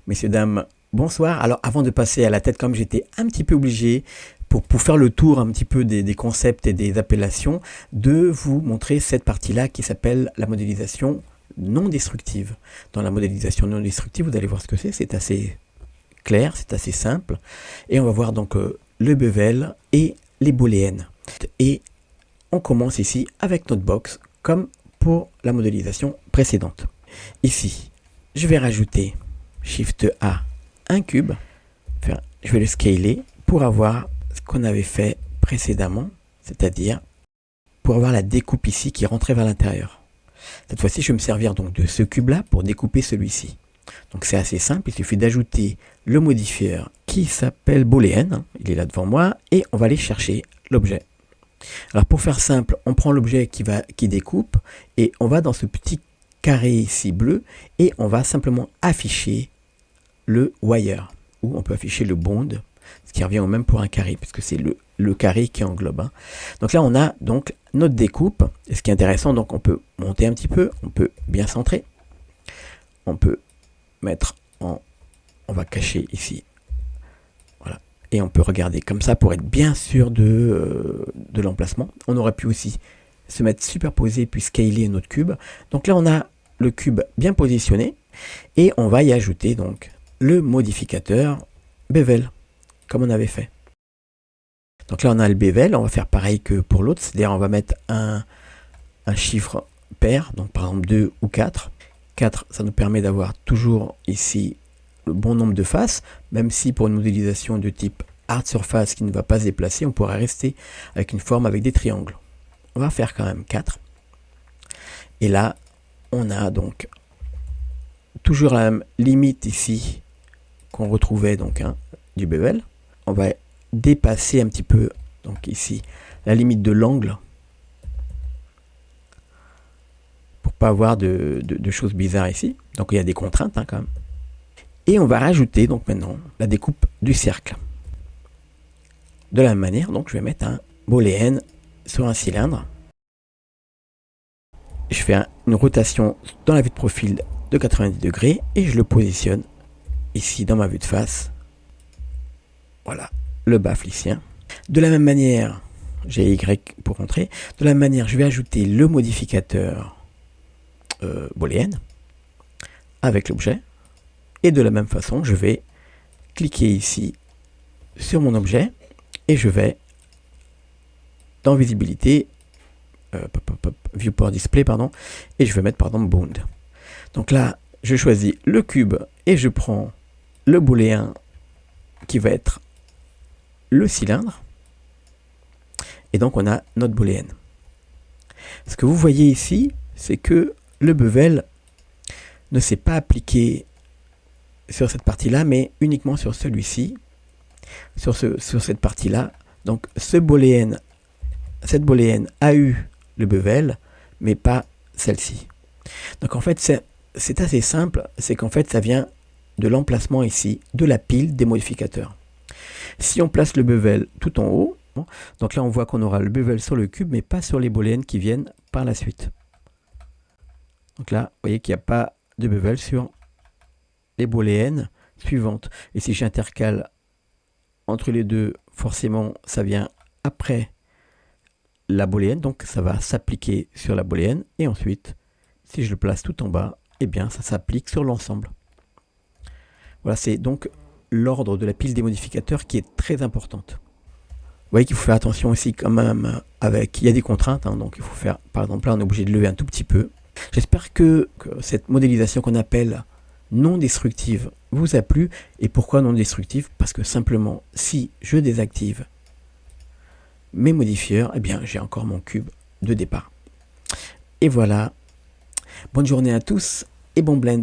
Messieurs, dames, bonsoir. Alors avant de passer à la tête, comme j'étais un petit peu obligé, pour faire le tour un petit peu des concepts et des appellations, de vous montrer cette partie-là qui s'appelle la modélisation non destructive. Dans la modélisation non destructive, vous allez voir ce que c'est assez clair, c'est assez simple. Et on va voir donc le bevel et les booléennes. Et on commence ici avec notre box, comme pour la modélisation précédente. Ici, je vais rajouter Shift A, un cube. Enfin, je vais le scaler pour avoir ce qu'on avait fait précédemment, c'est-à-dire pour avoir la découpe ici qui rentrait vers l'intérieur. Cette fois-ci, je vais me servir donc de ce cube-là pour découper celui-ci. Donc c'est assez simple, il suffit d'ajouter le modifieur qui s'appelle booléen, il est là devant moi, et on va aller chercher l'objet. Alors pour faire simple, on prend l'objet qui découpe, et on va dans ce petit carré ici bleu, et on va simplement afficher le wire, ou on peut afficher le bond, ce qui revient au même pour un carré, puisque c'est le carré qui englobe. Hein. Donc là, on a donc notre découpe, et ce qui est intéressant, donc on peut monter un petit peu, on peut bien centrer, on peut mettre on va cacher ici, voilà, et on peut regarder comme ça pour être bien sûr de l'emplacement. On aurait pu aussi se mettre superposé puis scaler notre cube. Donc là, on a le cube bien positionné, et on va y ajouter donc le modificateur bevel, comme on avait fait. Donc là, on a le bevel, on va faire pareil que pour l'autre, c'est-à-dire on va mettre un chiffre pair, donc par exemple 2 ou 4. 4, ça nous permet d'avoir toujours ici le bon nombre de faces, même si pour une modélisation de type hard surface qui ne va pas se déplacer, on pourrait rester avec une forme avec des triangles. On va faire quand même 4. Et là, on a donc toujours la même limite ici qu'on retrouvait donc du bevel. On va dépasser un petit peu donc ici la limite de l'angle pour pas avoir de choses bizarres ici. Donc il y a des contraintes quand même. Et on va rajouter donc maintenant la découpe du cercle. De la même manière, donc je vais mettre un booléen sur un cylindre. Je fais une rotation dans la vue de profil de 90 degrés et je le positionne ici dans ma vue de face. Voilà, le bas flicien. De la même manière, j'ai Y pour rentrer. De la même manière, je vais ajouter le modificateur booléen avec l'objet. Et de la même façon, je vais cliquer ici sur mon objet et je vais dans visibilité, viewport display, pardon, et je vais mettre par exemple bound. Donc là, je choisis le cube et je prends le booléen qui va être le cylindre. Et donc on a notre booléen. Ce que vous voyez ici, c'est que le bevel ne s'est pas appliqué sur cette partie-là, mais uniquement sur celui-ci, sur cette partie-là. Donc cette booléen a eu le bevel, mais pas celle-ci. Donc en fait, c'est assez simple, c'est qu'en fait, ça vient de l'emplacement ici, de la pile des modificateurs. Si on place le bevel tout en haut, donc là on voit qu'on aura le bevel sur le cube, mais pas sur les booléens qui viennent par la suite. Donc là, vous voyez qu'il n'y a pas de bevel sur les booléennes suivantes. Et si j'intercale entre les deux, forcément, ça vient après la booléenne, donc ça va s'appliquer sur la booléenne. Et ensuite, si je le place tout en bas, eh bien, ça s'applique sur l'ensemble. Voilà, c'est donc l'ordre de la pile des modificateurs qui est très importante. Vous voyez qu'il faut faire attention aussi quand même avec, il y a des contraintes, donc il faut faire, par exemple là on est obligé de lever un tout petit peu. J'espère que cette modélisation qu'on appelle non destructive vous a plu. Et pourquoi non destructive? Parce que simplement, si je désactive mes modifieurs, eh bien j'ai encore mon cube de départ. Et voilà, bonne journée à tous et bon blend.